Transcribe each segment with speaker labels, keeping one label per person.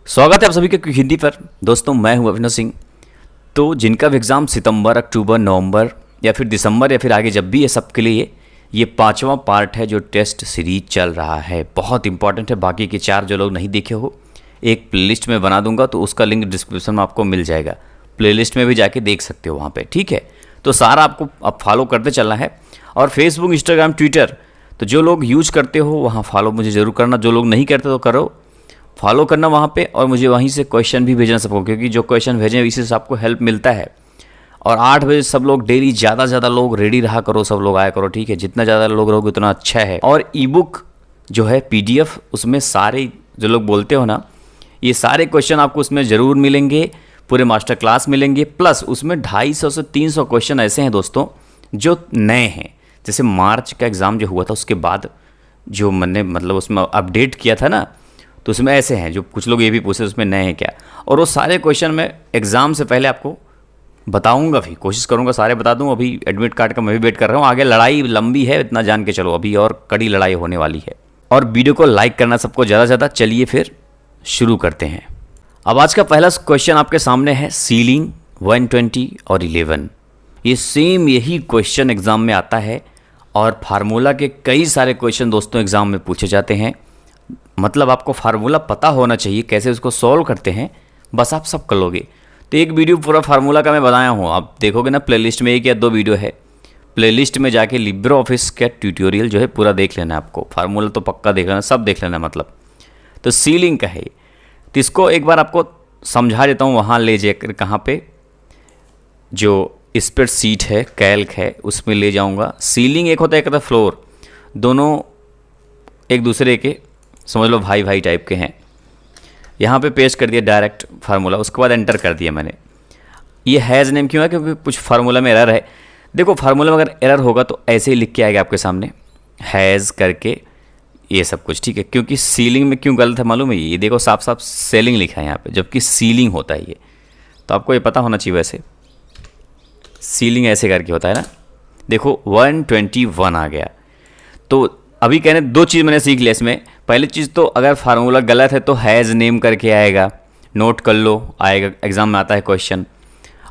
Speaker 1: स्वागत है आप सभी के हिंदी पर। दोस्तों मैं हूं अभिनव सिंह। तो जिनका भी एग्ज़ाम सितंबर, अक्टूबर, नवंबर या फिर दिसंबर या फिर आगे जब भी है, सबके लिए ये पांचवा पार्ट है जो टेस्ट सीरीज चल रहा है। बहुत इंपॉर्टेंट है। बाकी के 4 जो लोग नहीं देखे हो, एक प्लेलिस्ट में बना दूंगा तो उसका लिंक डिस्क्रिप्शन में आपको मिल जाएगा। प्लेलिस्ट में भी जाके देख सकते हो वहाँ पर, ठीक है। तो सारा आपको अब फॉलो करते चलना है। और फेसबुक, इंस्टाग्राम, ट्विटर, तो जो लोग यूज करते हो वहाँ फॉलो मुझे ज़रूर करना। जो लोग नहीं करते तो करो, फॉलो करना वहाँ पे। और मुझे वहीं से क्वेश्चन भी भेजना सबको, क्योंकि जो क्वेश्चन भेजें इसी से आपको हेल्प मिलता है। और 8 बजे सब लोग डेली ज़्यादा से ज़्यादा लोग रेडी रहा करो, सब लोग आया करो, ठीक है। जितना ज़्यादा लोग रहोगे उतना अच्छा है। और ई बुक जो है PDF, उसमें सारे जो लोग बोलते हो ना, ये सारे क्वेश्चन आपको उसमें ज़रूर मिलेंगे। पूरे मास्टर क्लास मिलेंगे। प्लस उसमें 250 से 300 क्वेश्चन ऐसे हैं दोस्तों जो नए हैं। जैसे मार्च का एग्ज़ाम जो हुआ था उसके बाद जो मैंने मतलब उसमें अपडेट किया था ना, तो उसमें ऐसे हैं जो कुछ लोग ये भी पूछते उसमें नए हैं क्या। और वो सारे क्वेश्चन मैं एग्ज़ाम से पहले आपको बताऊंगा, भी कोशिश करूंगा सारे बता दूं। अभी एडमिट कार्ड का मैं भी वेट कर रहा हूं। आगे लड़ाई लंबी है, इतना जान के चलो, अभी और कड़ी लड़ाई होने वाली है। और वीडियो को लाइक करना सबको ज़्यादा से ज़्यादा। चलिए फिर शुरू करते हैं। अब आज का पहला क्वेश्चन आपके सामने है सीलिंग 120 और 11। ये सेम यही क्वेश्चन एग्ज़ाम में आता है और फार्मूला के कई सारे क्वेश्चन दोस्तों एग्ज़ाम में पूछे जाते हैं। मतलब आपको फार्मूला पता होना चाहिए कैसे उसको सॉल्व करते हैं, बस आप सब कर लोगे। तो एक वीडियो पूरा फार्मूला का मैं बनाया हूँ, आप देखोगे ना प्लेलिस्ट में 1 या 2 वीडियो है। प्लेलिस्ट में जाके लिब्रे ऑफिस का ट्यूटोरियल जो है पूरा देख लेना है आपको। फार्मूला तो पक्का देख लेना, सब देख लेना मतलब। तो सीलिंग का है, तो इसको एक बार आपको समझा देता हूँ। वहाँ ले जाकर कहाँ पे जो स्प्रेडशीट है, कैल्क है, उसमें ले जाऊँगा। सीलिंग एक होता है, एक होता है फ्लोर। दोनों एक दूसरे के समझ लो भाई भाई टाइप के हैं। यहाँ पे पेस्ट कर दिया डायरेक्ट फार्मूला, उसके बाद एंटर कर दिया मैंने। ये हैज़ नेम क्यों है? क्योंकि कुछ फार्मूला में एरर है। देखो फार्मूला में अगर एरर होगा तो ऐसे ही लिख के आएगा आपके सामने, हैज़ करके ये सब कुछ, ठीक है। क्योंकि सीलिंग में क्यों गलत है मालूम है? ये देखो साफ साफ सेलिंग लिखा है यहाँ पे, जबकि सीलिंग होता है ये। तो आपको ये पता होना चाहिए। वैसे सीलिंग ऐसे करके होता है ना। देखो 121 आ गया। तो अभी कहने 2 चीज़ मैंने सीख लिया इसमें। पहली चीज़ तो अगर फार्मूला गलत है तो हैज़ नेम करके आएगा, नोट कर लो, आएगा एग्ज़ाम में आता है क्वेश्चन।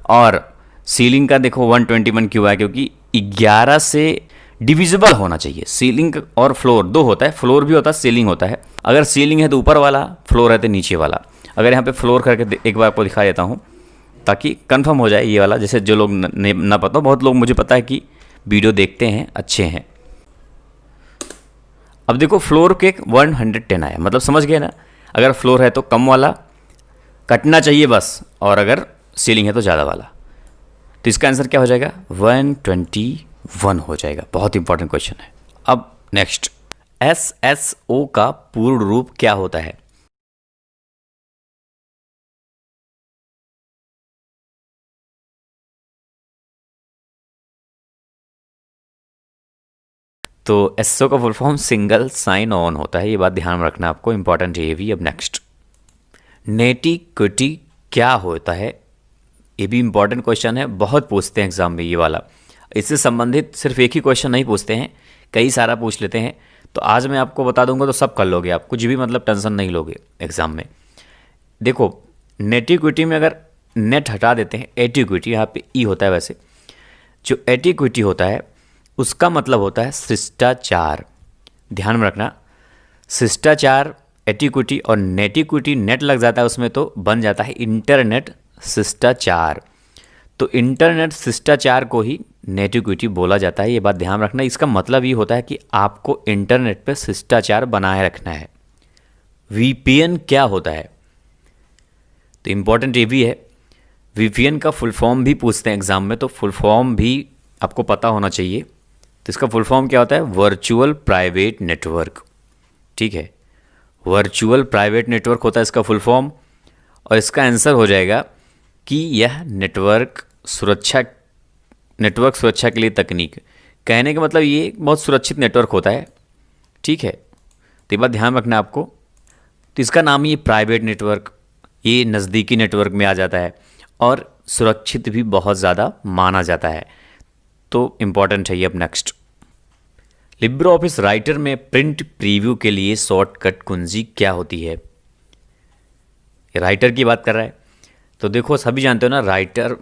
Speaker 1: और सीलिंग का देखो 121 क्यों आया? क्योंकि 11 से डिविजिबल होना चाहिए। सीलिंग और फ्लोर 2 होता है, फ्लोर भी होता है, सीलिंग होता है। अगर सीलिंग है तो ऊपर वाला, फ्लोर है तो नीचे वाला। अगर यहाँ पे फ्लोर करके एक बार आपको दिखा देता हूँ ताकि कंफर्म हो जाए ये वाला। जैसे जो लोग ना पता हो, बहुत लोग मुझे पता है कि वीडियो देखते हैं, अच्छे हैं। अब देखो फ्लोर के 110 आया, मतलब समझ गए ना। अगर फ्लोर है तो कम वाला कटना चाहिए बस, और अगर सीलिंग है तो ज़्यादा वाला। तो इसका आंसर क्या हो जाएगा? 121 हो जाएगा। बहुत इंपॉर्टेंट क्वेश्चन है। अब नेक्स्ट, SSO का पूर्ण रूप क्या होता है? तो SSO का full form single sign on होता है। ये बात ध्यान में रखना आपको, इंपॉर्टेंट है ये भी। अब नेक्स्ट, नेटी क्विटी क्या होता है? ये भी इंपॉर्टेंट क्वेश्चन है, बहुत पूछते हैं एग्जाम में ये वाला। इससे संबंधित सिर्फ एक ही क्वेश्चन नहीं पूछते हैं, कई सारा पूछ लेते हैं। तो आज मैं आपको बता दूंगा तो सब कर लोगे आप, कुछ भी मतलब टेंशन नहीं लोगे एग्जाम में। देखो नेटिक्विटी में अगर नेट हटा देते हैं, एटिक्विटी यहाँ पे ई होता है। वैसे जो एटिक्विटी होता है उसका मतलब होता है शिष्टाचार। ध्यान में रखना, शिष्टाचार, एटिक्विटी और नेटिक्विटी, नेट लग जाता है उसमें तो बन जाता है इंटरनेट शिष्टाचार। तो इंटरनेट शिष्टाचार को ही नेटिक्विटी बोला जाता है। ये बात ध्यान रखना। इसका मतलब ये होता है कि आपको इंटरनेट पे शिष्टाचार बनाए रखना है। VPN क्या होता है? तो इम्पॉर्टेंट ये भी है। VPN का फुल फॉर्म भी पूछते हैं एग्जाम में, तो फुल फॉर्म भी आपको पता होना चाहिए। तो इसका फुल फॉर्म क्या होता है? वर्चुअल प्राइवेट नेटवर्क, ठीक है। वर्चुअल प्राइवेट नेटवर्क होता है इसका फुल फॉर्म। और इसका आंसर हो जाएगा कि यह नेटवर्क सुरक्षा के लिए तकनीक। कहने का मतलब ये बहुत सुरक्षित नेटवर्क होता है, ठीक है। तो ये बात ध्यान रखना आपको। तो इसका नाम ये प्राइवेट नेटवर्क, ये नज़दीकी नेटवर्क में आ जाता है और सुरक्षित भी बहुत ज़्यादा माना जाता है। तो इम्पॉर्टेंट है ये। अब नेक्स्ट, लिब्रे ऑफिस राइटर में प्रिंट प्रीव्यू के लिए शॉर्टकट कुंजी क्या होती है? राइटर की बात कर रहा है। तो देखो सभी जानते हो ना, राइटर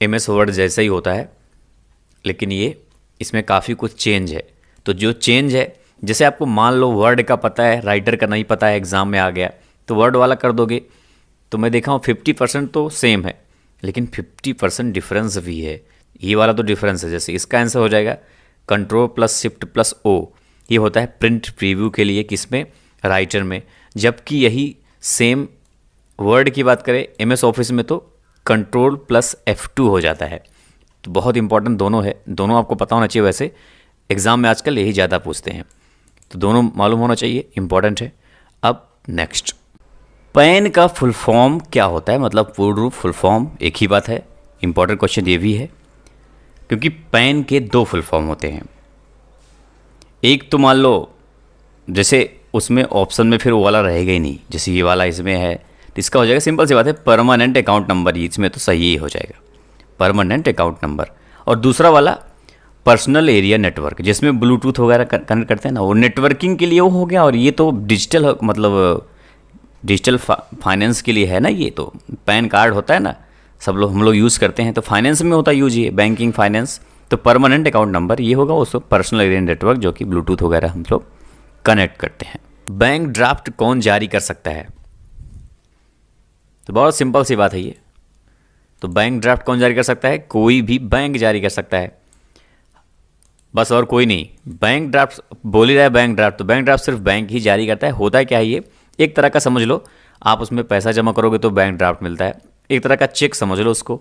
Speaker 1: MS वर्ड जैसा ही होता है, लेकिन ये इसमें काफ़ी कुछ चेंज है। तो जो चेंज है, जैसे आपको मान लो वर्ड का पता है, राइटर का नहीं पता है, एग्ज़ाम में आ गया तो वर्ड वाला कर दोगे, तो मैं देखा हूँ 50% तो सेम है, लेकिन 50% डिफरेंस भी है। ये वाला तो डिफरेंस है। जैसे इसका आंसर हो जाएगा Ctrl+Shift+O, ये होता है प्रिंट प्रीव्यू के लिए, किसमें, राइटर में। जबकि यही सेम वर्ड की बात करें MS ऑफिस में तो Ctrl+F2 हो जाता है। तो बहुत इंपॉर्टेंट दोनों है, दोनों आपको पता होना चाहिए। वैसे एग्ज़ाम में आजकल यही ज़्यादा पूछते हैं, तो दोनों मालूम होना चाहिए, इंपॉर्टेंट है। अब नेक्स्ट, पैन का फुल फॉर्म क्या होता है, मतलब पूर्ण रूप, फुल फॉर्म एक ही बात है। इंपॉर्टेंट क्वेश्चन ये भी है, क्योंकि पैन के 2 फुल फॉर्म होते हैं। एक तो मान लो जैसे उसमें ऑप्शन में फिर वो वाला रहेगा ही नहीं, जैसे ये वाला इसमें है, तो इसका हो जाएगा, सिंपल सी बात है, परमानेंट अकाउंट नंबर। इसमें तो सही ही हो जाएगा, परमानेंट अकाउंट नंबर। और दूसरा वाला पर्सनल एरिया नेटवर्क, जिसमें ब्लूटूथ वगैरह कनेक्ट करते हैं ना, वो नेटवर्किंग के लिए वो हो गया। और ये तो डिजिटल, मतलब डिजिटल फाइनेंस के लिए है ना। ये तो पैन कार्ड होता है ना, सब लोग हम लोग यूज़ करते हैं, तो फाइनेंस में होता है यूज, ये बैंकिंग फाइनेंस। तो परमानेंट अकाउंट नंबर ये होगा, उसको पर्सनल एरिया नेटवर्क, जो कि ब्लूटूथ वगैरह हम लोग कनेक्ट करते हैं। बैंक ड्राफ्ट कौन जारी कर सकता है, तो बहुत सिंपल सी बात है ये। तो बैंक ड्राफ्ट कौन जारी कर सकता है, कोई भी बैंक जारी कर सकता है, बस, और कोई नहीं। बैंक ड्राफ्ट बोल ही रहा है, बैंक ड्राफ्ट, तो बैंक ड्राफ्ट सिर्फ बैंक ही जारी करता है। होता है क्या है, ये एक तरह का समझ लो, आप उसमें पैसा जमा करोगे तो बैंक ड्राफ्ट मिलता है। एक तरह का चेक समझ लो उसको,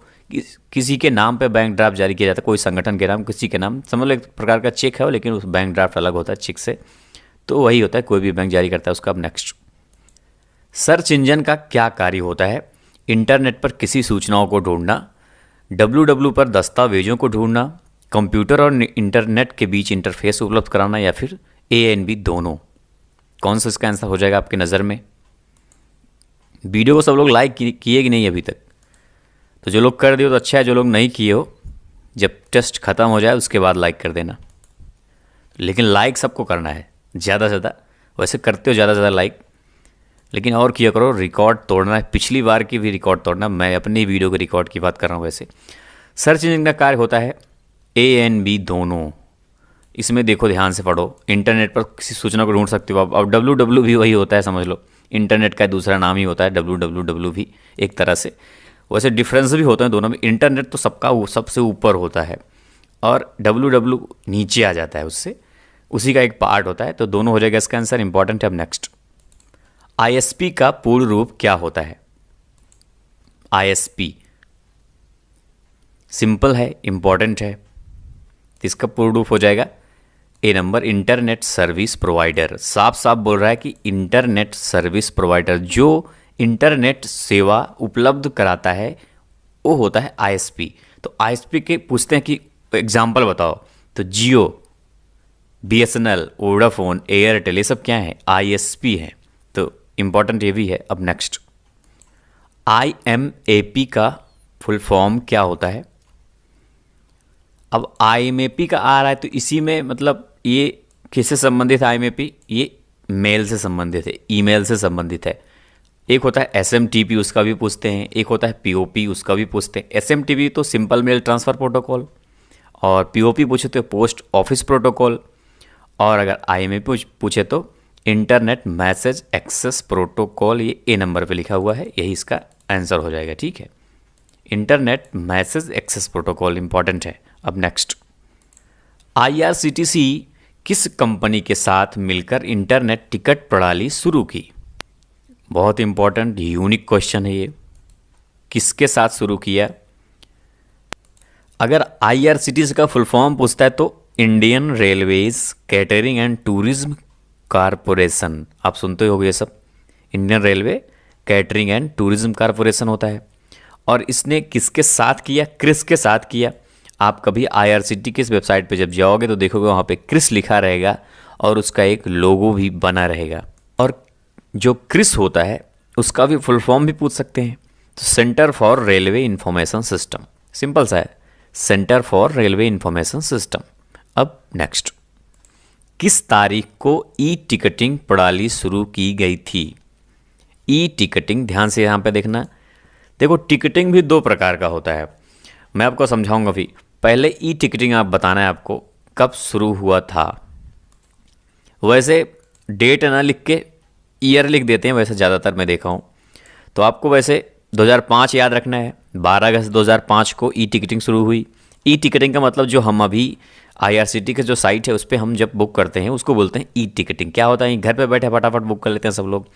Speaker 1: किसी के नाम पे बैंक ड्राफ्ट जारी किया जाता है, कोई संगठन के नाम, किसी के नाम, समझ लो एक प्रकार का चेक है वो, लेकिन उस बैंक ड्राफ्ट अलग होता है चेक से। तो वही होता है, कोई भी बैंक जारी करता है उसका। अब नेक्स्ट, सर्च इंजन का क्या कार्य होता है, इंटरनेट पर किसी सूचनाओं को ढूंढना, www पर दस्तावेजों को ढूंढना, कंप्यूटर और इंटरनेट के बीच इंटरफेस उपलब्ध कराना, या फिर A&B दोनों। कौन सा इसका आंसर हो जाएगा आपकी नज़र में। वीडियो को सब लोग लाइक किए कि नहीं अभी तक, तो जो लोग कर दिए तो अच्छा है, जो लोग नहीं किए हो जब टेस्ट ख़त्म हो जाए उसके बाद लाइक कर देना। लेकिन लाइक सबको करना है, ज़्यादा से ज़्यादा। वैसे करते हो ज़्यादा से ज़्यादा लाइक, लेकिन और किया करो, रिकॉर्ड तोड़ना है, पिछली बार की भी रिकॉर्ड तोड़ना। मैं अपनी वीडियो के रिकॉर्ड की बात कर रहा हूँ। वैसे सर्च इंजन का कार्य होता है A&B दोनों। इसमें देखो, ध्यान से पढ़ो, इंटरनेट पर किसी सूचना को ढूंढ सकते हो आप। अब www भी वही होता है, समझ लो, इंटरनेट का दूसरा नाम ही होता है www भी एक तरह से। वैसे डिफरेंस भी होते हैं दोनों में। इंटरनेट तो सबका सबसे ऊपर होता है, और www नीचे आ जाता है उससे, उसी का एक पार्ट होता है। तो दोनों हो जाएगा इसका आंसर, इंपॉर्टेंट है। अब नेक्स्ट, ISP का पूर्ण रूप क्या होता है। ISP सिंपल है, इंपॉर्टेंट है। इसका पूर्ण रूप हो जाएगा A number, internet service provider. साफ साफ बोल रहा है कि इंटरनेट सर्विस प्रोवाइडर, जो इंटरनेट सेवा उपलब्ध कराता है वो होता है ISP। तो ISP के पूछते हैं कि एग्जाम्पल बताओ, तो जियो, BSNL, वोडाफोन, एयरटेल, ये सब क्या है, ISP है। तो इंपॉर्टेंट ये भी है। अब नेक्स्ट, IMAP का फुल फॉर्म क्या होता है। अब IMAP का आ रहा है, तो इसी में मतलब ये किससे संबंधित है IMAP, ये मेल से संबंधित है, ईमेल से संबंधित है। एक होता है SMTP, उसका भी पूछते हैं। एक होता है POP, उसका भी पूछते हैं। SMTP तो सिंपल मेल ट्रांसफ़र प्रोटोकॉल, और POP पूछे तो पोस्ट ऑफिस प्रोटोकॉल, और अगर IMAP पूछे तो इंटरनेट मैसेज एक्सेस प्रोटोकॉल। ये A नंबर पे लिखा हुआ है, यही इसका आंसर हो जाएगा, ठीक है। Internet message access protocol important है। अब नेक्स्ट, IRCTC किस कंपनी के साथ मिलकर इंटरनेट टिकट प्रणाली शुरू की। बहुत इंपॉर्टेंट यूनिक क्वेश्चन है ये, किसके साथ शुरू किया। अगर IRCTC का फुल फॉर्म पूछता है तो Indian railways catering and tourism corporation. आप सुनते होगे ये सब, Indian railway catering and tourism corporation होता है। और इसने किसके साथ किया, क्रिस के साथ किया। आप कभी IRCTC की इस वेबसाइट पे जब जाओगे तो देखोगे वहाँ पे क्रिस लिखा रहेगा, और उसका एक लोगो भी बना रहेगा। और जो क्रिस होता है उसका भी फुल फॉर्म भी पूछ सकते हैं, तो centre for railway information system, simple सा है, centre for railway information system. अब नेक्स्ट, किस तारीख को ई टिकटिंग प्रणाली शुरू की गई थी। ई टिकटिंग, ध्यान से यहाँ पे देखना। देखो टिकटिंग भी दो प्रकार का होता है, मैं आपको समझाऊंगा भी। पहले ई टिकटिंग आप बताना है आपको कब शुरू हुआ था। वैसे डेट ना लिख के ईयर लिख देते हैं, वैसे ज़्यादातर मैं देखा हूँ। तो आपको वैसे 2005 याद रखना है। 12 अगस्त 2005 को ई टिकटिंग शुरू हुई। ई टिकटिंग का मतलब जो हम अभी IRCTC के जो साइट है उस पर हम जब बुक करते हैं उसको बोलते हैं ई टिकटिंग। क्या होता है, घर पे बैठे फटाफट बुक कर लेते हैं सब लोग।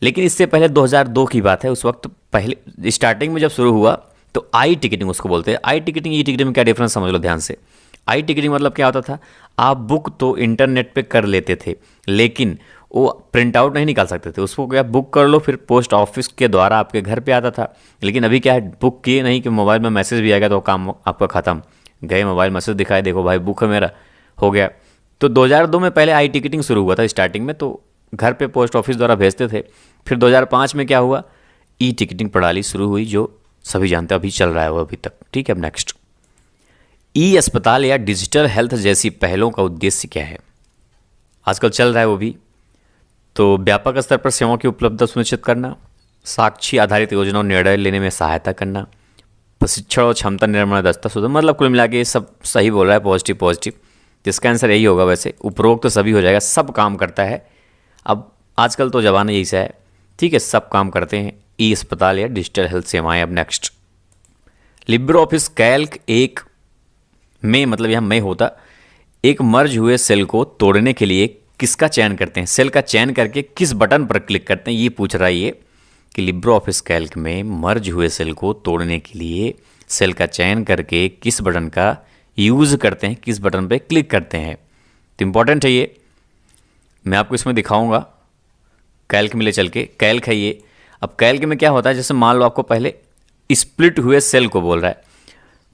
Speaker 1: लेकिन इससे पहले 2002 की बात है, उस वक्त पहले स्टार्टिंग में जब शुरू हुआ तो आई टिकटिंग उसको बोलते हैं। आई टिकटिंग ई टिकटिंग में क्या डिफरेंस समझ लो ध्यान से। आई टिकटिंग मतलब क्या होता था, आप बुक तो इंटरनेट पे कर लेते थे लेकिन वो प्रिंट आउट नहीं निकाल सकते थे। उसको क्या बुक कर लो, फिर पोस्ट ऑफिस के द्वारा आपके घर पे आता था। लेकिन अभी क्या है, बुक किए नहीं कि मोबाइल में मैसेज भी आ गया तो काम आपका ख़त्म। गए मोबाइल मैसेज दिखाए, देखो भाई बुक है मेरा, हो गया। तो 2002 में पहले आई टिकटिंग शुरू हुआ था स्टार्टिंग में, तो घर पे पोस्ट ऑफिस द्वारा भेजते थे। फिर 2005 में क्या हुआ, ई टिकटिंग प्रणाली शुरू हुई जो सभी जानते हैं, अभी चल रहा है वो अभी तक। ठीक है, अब नेक्स्ट, ई अस्पताल या डिजिटल हेल्थ जैसी पहलों का उद्देश्य क्या है। आजकल चल रहा है वो भी। तो व्यापक स्तर पर सेवाओं की उपलब्धता सुनिश्चित करना, साक्षी आधारित योजनाओं निर्णय लेने में सहायता करना, प्रशिक्षण और क्षमता निर्माण दस्ता सुधार। मतलब कुल मिला के ये सब सही बोल रहा है, पॉजिटिव पॉजिटिव। जिसका आंसर यही होगा। वैसे उपरोक्त तो सभी हो जाएगा, सब काम करता है। अब आजकल तो जमाना यही सा है, ठीक है, सब काम करते हैं ई अस्पताल या डिजिटल हेल्थ सेवाएं। अब नेक्स्ट, लिब्रे ऑफिस कैल्क एक में, मतलब यहाँ में होता, एक मर्ज हुए सेल को तोड़ने के लिए किसका चयन करते हैं, सेल का चयन करके किस बटन पर क्लिक करते हैं, ये पूछ रहा है ये कि लिब्रे ऑफिस कैल्क में मर्ज हुए सेल को तोड़ने के लिए सेल का चयन करके किस बटन का यूज़ करते हैं, किस बटन पे क्लिक करते हैं। तो इम्पॉर्टेंट है ये, मैं आपको इसमें दिखाऊंगा। कैल्क में ले चल के, कैल्क है ये। अब कैल्क में क्या होता है, जैसे मान लो आपको पहले स्प्लिट हुए सेल को बोल रहा है,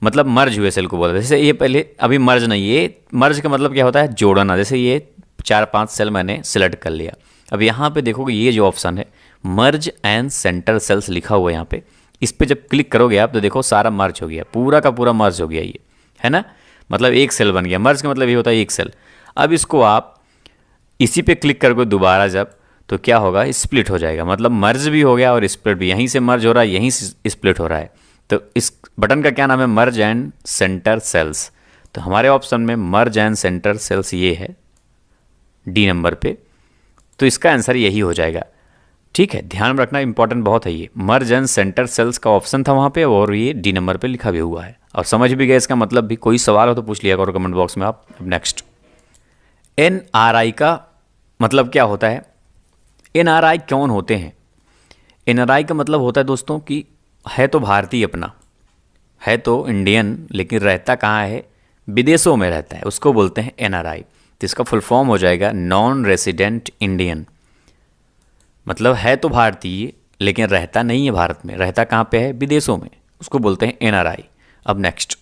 Speaker 1: मतलब मर्ज हुए सेल को बोल रहा है। जैसे ये पहले अभी मर्ज नहीं, ये मर्ज का मतलब क्या होता है, जोड़ना। जैसे ये 4-5 सेल मैंने सिलेक्ट कर लिया। अब यहाँ पे देखोगे ये जो ऑप्शन है मर्ज एंड सेंटर सेल्स लिखा हुआ है यहाँ पे, इस पर जब क्लिक करोगे आप तो देखो सारा मर्ज हो गया, पूरा का पूरा मर्ज हो गया ये, है ना। मतलब एक सेल बन गया। मर्ज का मतलब ये होता है एक सेल। अब इसको आप इसी पे क्लिक करोगे दोबारा जब, तो क्या होगा, स्प्लिट हो जाएगा। मतलब मर्ज भी हो गया और स्प्लिट भी, यहीं से मर्ज हो रहा है, यहीं से स्प्लिट हो रहा है। तो इस बटन का क्या नाम है, मर्ज एंड सेंटर सेल्स। तो हमारे ऑप्शन में मर्ज एंड सेंटर सेल्स ये है डी नंबर पे, तो इसका आंसर यही हो जाएगा। ठीक है, ध्यान रखना, इंपॉर्टेंट बहुत है ये। मर्ज एंड सेंटर सेल्स का ऑप्शन था वहाँ पे और ये डी नंबर पे लिखा भी हुआ है। और समझ भी गए इसका मतलब भी। कोई सवाल हो तो पूछ लिया करो कमेंट बॉक्स में आप। नेक्स्ट, NRI का मतलब क्या होता है, NRI कौन होते हैं। NRI का मतलब होता है दोस्तों कि है तो भारतीय अपना, है तो इंडियन, लेकिन रहता कहाँ है, विदेशों में रहता है, उसको बोलते हैं NRI। तो इसका फुल फॉर्म हो जाएगा नॉन रेसिडेंट इंडियन। मतलब है तो भारतीय लेकिन रहता नहीं है भारत में, रहता कहाँ पे है, विदेशों में, उसको बोलते हैं NRI। अब नेक्स्ट,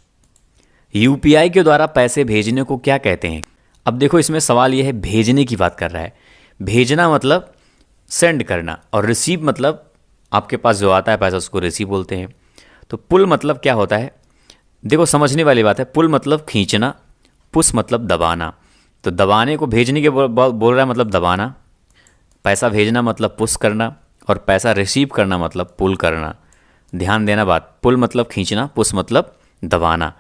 Speaker 1: UPI के द्वारा पैसे भेजने को क्या कहते हैं। अब देखो इसमें सवाल ये है, भेजने की बात कर रहा है। भेजना मतलब सेंड करना, और रिसीव मतलब आपके पास जो आता है पैसा उसको रिसीव बोलते हैं। तो पुल मतलब क्या होता है, देखो समझने वाली बात है। पुल मतलब खींचना, पुश मतलब दबाना। तो दबाने को भेजने के बोल रहा है मतलब दबाना, पैसा भेजना मतलब पुश करना, और पैसा रिसीव करना मतलब पुल करना। ध्यान देना बात, पुल मतलब खींचना, पुश मतलब दबाना।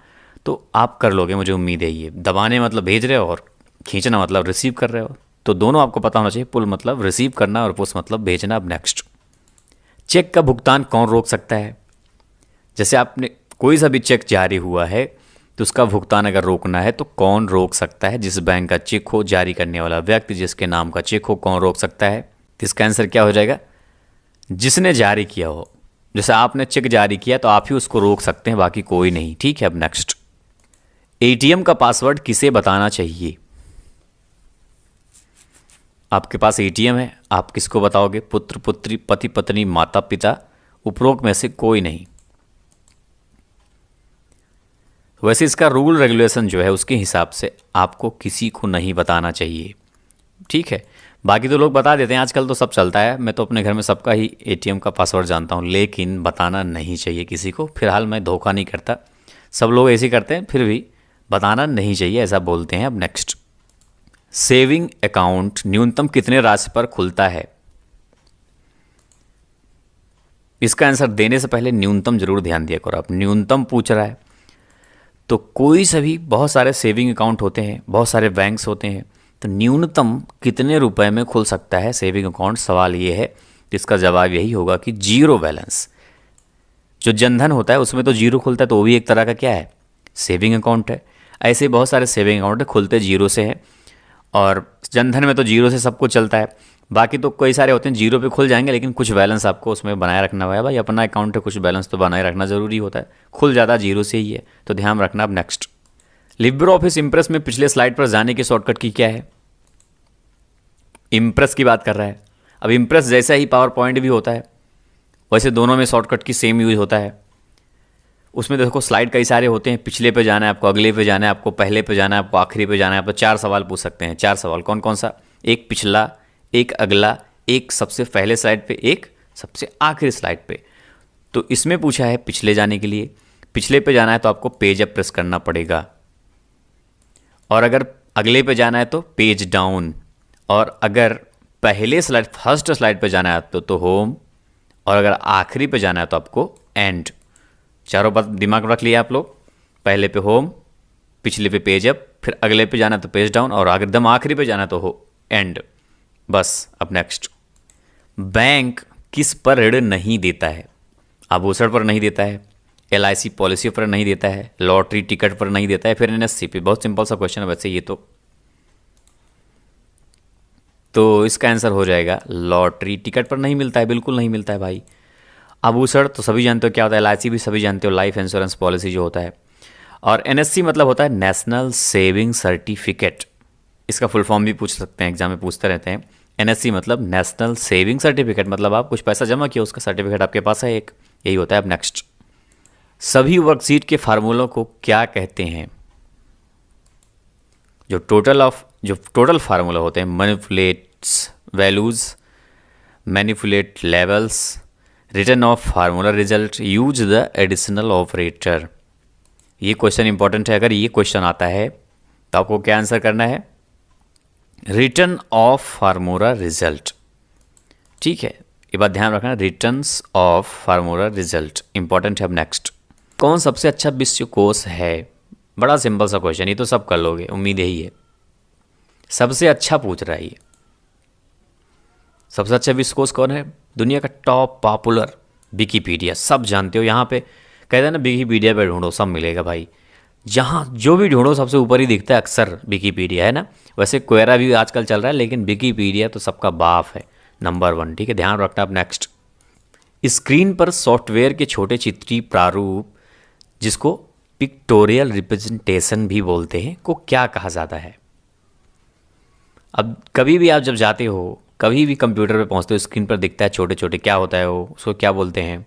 Speaker 1: तो आप कर लोगे, मुझे उम्मीद है। ये दबाने मतलब भेज रहे हो और खींचना मतलब रिसीव कर रहे हो, तो दोनों आपको पता होना चाहिए। पुल मतलब रिसीव करना और पुश मतलब भेजना। अब नेक्स्ट, चेक का भुगतान कौन रोक सकता है। जैसे आपने कोई सा भी चेक जारी हुआ है तो उसका भुगतान अगर रोकना है तो कौन रोक सकता है। जिस बैंक का चेक हो, जारी करने वाला व्यक्ति जिसके नाम का चेक हो, कौन रोक सकता है। तो इसका आंसर क्या हो जाएगा, जिसने जारी किया हो। जैसे आपने चेक जारी किया तो आप ही उसको रोक सकते हैं, बाकी कोई नहीं। ठीक है, अब नेक्स्ट, ATM का पासवर्ड किसे बताना चाहिए। आपके पास ATM है, आप किसको बताओगे, पुत्र पुत्री, पति पत्नी, माता पिता, उपरोक्त में से कोई नहीं। वैसे इसका रूल रेगुलेशन जो है उसके हिसाब से आपको किसी को नहीं बताना चाहिए। ठीक है, बाकी तो लोग बता देते हैं, आजकल तो सब चलता है। मैं तो अपने घर में सबका ही ATM का पासवर्ड जानता हूँ, लेकिन बताना नहीं चाहिए किसी को। फिलहाल मैं धोखा नहीं करता, सब लोग ऐसे ही करते हैं, फिर भी बताना नहीं चाहिए, ऐसा बोलते हैं। अब नेक्स्ट, सेविंग अकाउंट न्यूनतम कितने राशि पर खुलता है। इसका आंसर देने से पहले न्यूनतम जरूर ध्यान दिया करो आप। न्यूनतम पूछ रहा है तो कोई सभी बहुत सारे सेविंग अकाउंट होते हैं, बहुत सारे बैंक्स होते हैं, तो न्यूनतम कितने रुपए में खुल सकता है सेविंग अकाउंट, सवाल ये है। इसका जवाब यही होगा कि जीरो बैलेंस। जो जनधन होता है उसमें तो जीरो खुलता है, तो वो भी एक तरह का क्या है, सेविंग अकाउंट है। ऐसे बहुत सारे सेविंग अकाउंट खुलते जीरो से हैं, और जनधन में तो जीरो से सब कुछ चलता है। बाकी तो कई सारे होते हैं जीरो पे खुल जाएंगे, लेकिन कुछ बैलेंस आपको उसमें बनाए रखना हुआ है भाई। अपना अकाउंट है, कुछ बैलेंस तो बनाए रखना ज़रूरी होता है। खुल ज़्यादा जीरो से ही है, तो ध्यान रखना। अब नेक्स्ट, लिब्रे ऑफिस इम्प्रेस में पिछले स्लाइड पर जाने की शॉर्टकट की क्या है? इम्प्रेस की बात कर रहा है। अब इम्प्रेस जैसा ही पावर पॉइंट भी होता है, वैसे दोनों में शॉर्टकट की सेम यूज होता है। उसमें देखो स्लाइड कई सारे होते हैं, पिछले पे जाना है आपको, अगले पे जाना है आपको, पहले पे जाना है आपको, आखिरी पे जाना है आपको। 4 सवाल पूछ सकते हैं। 4 सवाल कौन कौन सा? एक पिछला, एक अगला, एक सबसे पहले स्लाइड पे, एक सबसे आखिरी स्लाइड पे। तो इसमें पूछा है पिछले जाने के लिए। पिछले पे जाना है तो आपको पेज अप प्रेस करना पड़ेगा, और अगर अगले पे जाना है तो पेज डाउन, और अगर पहले स्लाइड फर्स्ट स्लाइड पे जाना है तो होम, और अगर आखिरी पे जाना है तो आपको एंड। चारों बात दिमाग में रख लिया आप लोग। पहले पे होम, पिछले पे पेज अप, फिर अगले पे जाना तो पेज डाउन, और अगर एकदम आखिरी पे जाना तो हो एंड। बस। अब नेक्स्ट, बैंक किस पर ऋण नहीं देता है? आभूषण पर नहीं देता है, LIC पॉलिसी पर नहीं देता है, लॉटरी टिकट पर नहीं देता है, फिर NSC पे। बहुत सिंपल सा क्वेश्चन है वैसे ये तो इसका आंसर हो जाएगा लॉटरी टिकट पर नहीं मिलता है, बिल्कुल नहीं मिलता है भाई। आभूषण तो सभी जानते हो क्या होता है, LIC भी सभी जानते हो, लाइफ इंश्योरेंस पॉलिसी जो होता है। और NSC मतलब होता है नेशनल सेविंग सर्टिफिकेट। इसका फुल फॉर्म भी पूछ सकते हैं, एग्जाम में पूछते रहते हैं। NSC मतलब नेशनल सेविंग सर्टिफिकेट, मतलब आप कुछ पैसा जमा किया, उसका सर्टिफिकेट आपके पास है एक, यही होता है। अब नेक्स्ट, सभी वर्कशीट के फार्मूलों को क्या कहते हैं? जो टोटल फार्मूला होते हैं, manipulates values, manipulate levels, return of formula result, use the additional operator. ये क्वेश्चन इंपॉर्टेंट है। अगर ये क्वेश्चन आता है तो आपको क्या आंसर करना है? Return of formula result. ठीक है, ये बात ध्यान रखना, returns of formula result important है। अब नेक्स्ट, कौन सबसे अच्छा विश्वकोश है? बड़ा सिंपल सा क्वेश्चन, ये तो सब कर लोगे, उम्मीद यही है। सबसे अच्छा पूछ रहा है ये। सबसे अच्छा विश्वकोश कौन है? दुनिया का टॉप पॉपुलर विकीपीडिया, सब जानते हो। यहाँ पे कहते हैं ना, विकीपीडिया पे ढूंढो सब मिलेगा भाई। जहाँ जो भी ढूंढो सबसे ऊपर ही दिखता है अक्सर विकीपीडिया, है ना। वैसे क्वेरा भी आजकल चल रहा है, लेकिन विकीपीडिया तो सबका बाप है, नंबर 1। ठीक है, ध्यान रखना। अब नेक्स्ट, स्क्रीन पर सॉफ्टवेयर के छोटे चित्रीय प्रारूप, जिसको पिक्टोरियल रिप्रेजेंटेशन भी बोलते हैं, को क्या कहा जाता है? अब कभी भी आप जब जाते हो, कभी भी कंप्यूटर पे पहुंचते हो, स्क्रीन पर दिखता है छोटे छोटे, क्या होता है वो, उसको क्या बोलते हैं?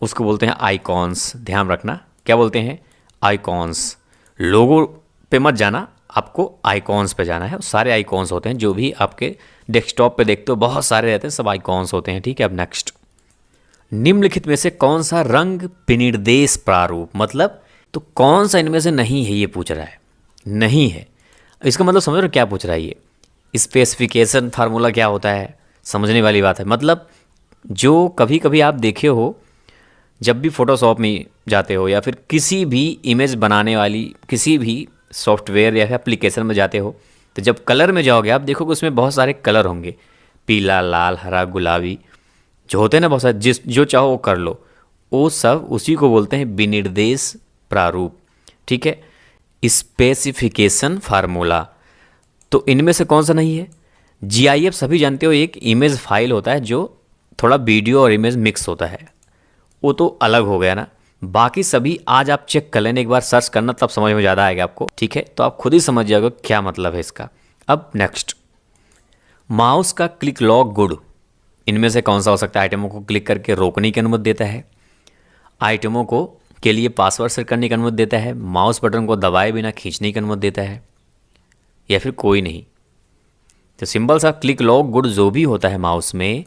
Speaker 1: उसको बोलते हैं आइकॉन्स। ध्यान रखना, क्या बोलते हैं? आइकॉन्स। लोगो पे मत जाना, आपको आइकॉन्स पे जाना है। सारे आइकॉन्स होते हैं जो भी आपके डेस्कटॉप पे देखते हो, बहुत सारे रहते हैं, सब आइकॉन्स होते हैं। ठीक है, अब नेक्स्ट, निम्नलिखित में से कौन सा रंग विनिर्देश प्रारूप, मतलब तो कौन सा इनमें से नहीं है, ये पूछ रहा है। नहीं है, इसका मतलब समझ रहे हो क्या पूछ रहा है ये? स्पेसिफिकेशन फार्मूला क्या होता है, समझने वाली बात है। मतलब जो कभी कभी आप देखे हो, जब भी फोटोशॉप में जाते हो या फिर किसी भी इमेज बनाने वाली किसी भी सॉफ्टवेयर या फिर एप्लीकेशन में जाते हो, तो जब कलर में जाओगे आप देखोगे उसमें बहुत सारे कलर होंगे, पीला, लाल, हरा, गुलाबी, जो होते हैं ना बहुत सारे, जो चाहो वो कर लो, वो सब उसी को बोलते हैं विनिर्देश प्रारूप। ठीक है, स्पेसिफिकेशन फार्मूला। तो इनमें से कौन सा नहीं है? GIF सभी जानते हो, एक इमेज फाइल होता है जो थोड़ा वीडियो और इमेज मिक्स होता है, वो तो अलग हो गया ना। बाकी सभी आज आप चेक कर लेना, एक बार सर्च करना, तब समझ में ज़्यादा आएगा आपको। ठीक है, तो आप खुद ही समझ जाओगे क्या मतलब है इसका। अब नेक्स्ट, माउस का क्लिक लॉक गुड, इनमें से कौन सा हो सकता है? आइटमों को क्लिक करके रोकने की अनुमति देता है, आइटमों को के लिए पासवर्ड सेट करने की अनुमति देता है, माउस बटन को दबाए बिना खींचने की अनुमति देता है, या फिर कोई नहीं। तो सिंपल सा क्लिक लॉक गुड जो भी होता है माउस में,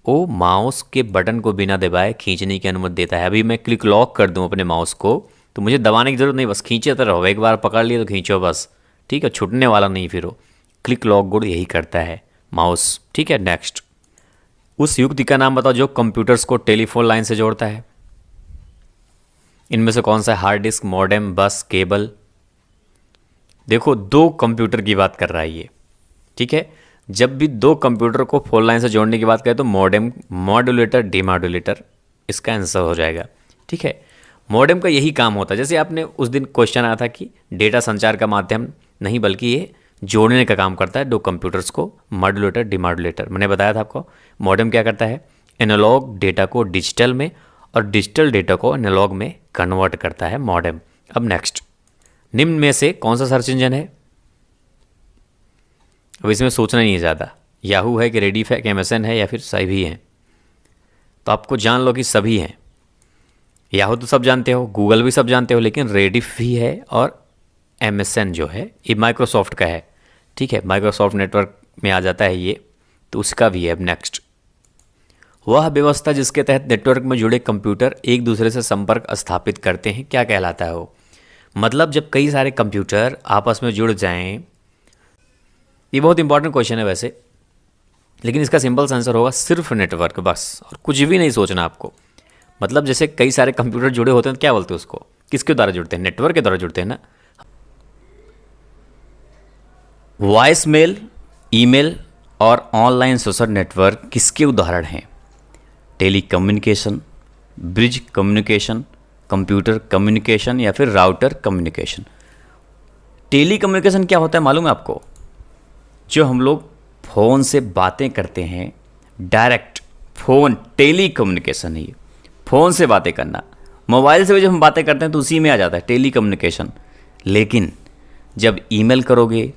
Speaker 1: वो माउस के बटन को बिना दबाए खींचने की अनुमति देता है। अभी मैं क्लिक लॉक कर दूं अपने माउस को, तो मुझे दबाने की जरूरत नहीं, बस खींचते रहो, एक बार पकड़ लिए तो खींचो बस। ठीक है, छूटने वाला नहीं फिर वो। क्लिक लॉक गुड यही करता है माउस। ठीक है, नेक्स्ट, उस युक्ति का नाम बताओ जो कंप्यूटर्स को टेलीफोन लाइन से जोड़ता है। इनमें से कौन सा है? हार्ड डिस्क, मॉडेम, बस, केबल। देखो 2 कंप्यूटर की बात कर रहा है ये, ठीक है। जब भी 2 कंप्यूटर को फोन लाइन से जोड़ने की बात करें तो मॉडेम, मॉड्यूलेटर, डिमॉड्यूलेटर इसका आंसर हो जाएगा, ठीक है। मॉडेम का यही काम होता है, जैसे आपने उस दिन क्वेश्चन आया था कि डेटा संचार का माध्यम नहीं बल्कि ये जोड़ने का काम करता है 2 कंप्यूटर्स को, मॉड्यूलेटर, डिमॉड्यूलेटर। मैंने बताया था आपको मॉडेम क्या करता है, एनालॉग डेटा को डिजिटल में और डिजिटल डेटा को एनालॉग में कन्वर्ट करता है मॉडेम। अब नेक्स्ट, निम्न में से कौन सा सर्च इंजन है? अब इसमें सोचना नहीं है ज़्यादा, याहू है कि रेडिफैक्ट, एमएसएन है या फिर सभी हैं। तो आपको जान लो कि सभी हैं। याहू तो सब जानते हो, गूगल भी सब जानते हो, लेकिन रेडिफ भी है और एमएसएन जो है ये माइक्रोसॉफ्ट का है, ठीक है। माइक्रोसॉफ्ट नेटवर्क में आ जाता है ये, तो उसका भी है। अब नेक्स्ट, वह व्यवस्था जिसके तहत नेटवर्क में जुड़े कंप्यूटर एक दूसरे से संपर्क स्थापित करते हैं क्या कहलाता है वो? मतलब जब कई सारे कंप्यूटर आपस में जुड़ जाएं, ये बहुत इंपॉर्टेंट क्वेश्चन है वैसे, लेकिन इसका सिंपल आंसर होगा सिर्फ नेटवर्क, बस, और कुछ भी नहीं सोचना आपको। मतलब जैसे कई सारे कंप्यूटर जुड़े होते हैं तो क्या बोलते हैं उसको? किसके द्वारा जुड़ते हैं? नेटवर्क के द्वारा जुड़ते हैं ना। वॉइस मेल, ईमेल और ऑनलाइन सोशल नेटवर्क किसके उदाहरण हैं? Telecommunication, bridge communication, computer communication या फिर राउटर कम्युनिकेशन। टेली कम्युनिकेशन क्या होता है मालूम है आपको? जो हम लोग फ़ोन से बातें करते हैं, डायरेक्ट फ़ोन, टेली कम्युनिकेशन है ये, फ़ोन से बातें करना। मोबाइल से भी जब हम बातें करते हैं तो उसी में आ जाता है टेली कम्युनिकेशन। लेकिन जब ईमेल करोगे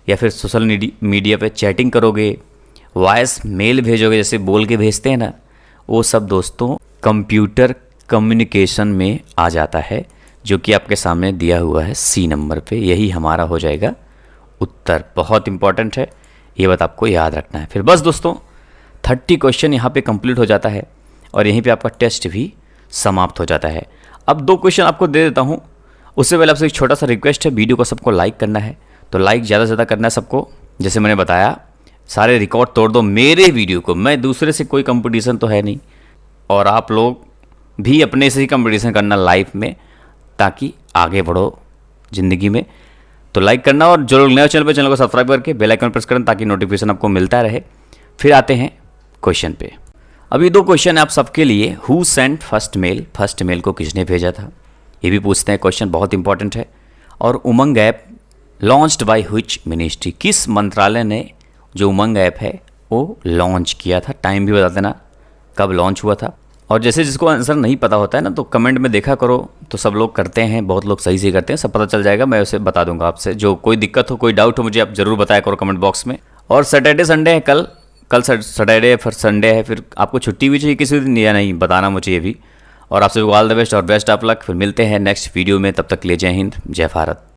Speaker 1: या फिर सोशल मीडिया पे चैटिंग करोगे, वॉइस मेल भेजोगे, जैसे बोल के भेजते हैं ना, वो सब दोस्तों कंप्यूटर कम्युनिकेशन में आ जाता है, जो कि आपके सामने दिया हुआ है सी नंबर पे। यही हमारा हो जाएगा उत्तर। बहुत इंपॉर्टेंट है, ये बात आपको याद रखना है। फिर बस दोस्तों 30 क्वेश्चन यहाँ पे कंप्लीट हो जाता है और यहीं पे आपका टेस्ट भी समाप्त हो जाता है। अब 2 क्वेश्चन आपको दे देता हूँ, उससे पहले आपसे एक छोटा सा रिक्वेस्ट है, वीडियो को सबको लाइक करना है। तो लाइक ज़्यादा से ज़्यादा करना है सबको। जैसे मैंने बताया, सारे रिकॉर्ड तोड़ दो मेरे वीडियो को, मैं दूसरे से कोई कंपटीशन तो है नहीं, और आप लोग भी अपने से ही कंपटीशन करना लाइफ में, ताकि आगे बढ़ो ज़िंदगी में। तो लाइक करना, और जो लोग नए चैनल पर, चैनल को सब्सक्राइब करके बेल आइकन प्रेस करना ताकि नोटिफिकेशन आपको मिलता रहे। फिर आते हैं क्वेश्चन पे। अभी 2 क्वेश्चन है आप सबके लिए। Who sent first mail, first mail को किसने भेजा था, ये भी पूछते हैं क्वेश्चन, बहुत इंपॉर्टेंट है। और Umang app launched by which ministry, किस मंत्रालय ने जो उमंग ऐप है वो लॉन्च किया था? टाइम भी बता देना कब लॉन्च हुआ था। और जैसे जिसको आंसर नहीं पता होता है ना, तो कमेंट में देखा करो, तो सब लोग करते हैं, बहुत लोग सही से करते हैं, सब पता चल जाएगा, मैं उसे बता दूंगा आपसे। जो कोई दिक्कत हो, कोई डाउट हो, मुझे आप ज़रूर बताया करो कमेंट बॉक्स में। और सैटरडे संडे है कल सैटरडे फिर संडे है, फिर आपको छुट्टी भी चाहिए किसी दिन या नहीं, बताना मुझे ये भी। और आपसे ऑल द बेस्ट और बेस्ट ऑफ लक। फिर मिलते हैं नेक्स्ट वीडियो में, तब तक के लिए जय हिंद, जय भारत।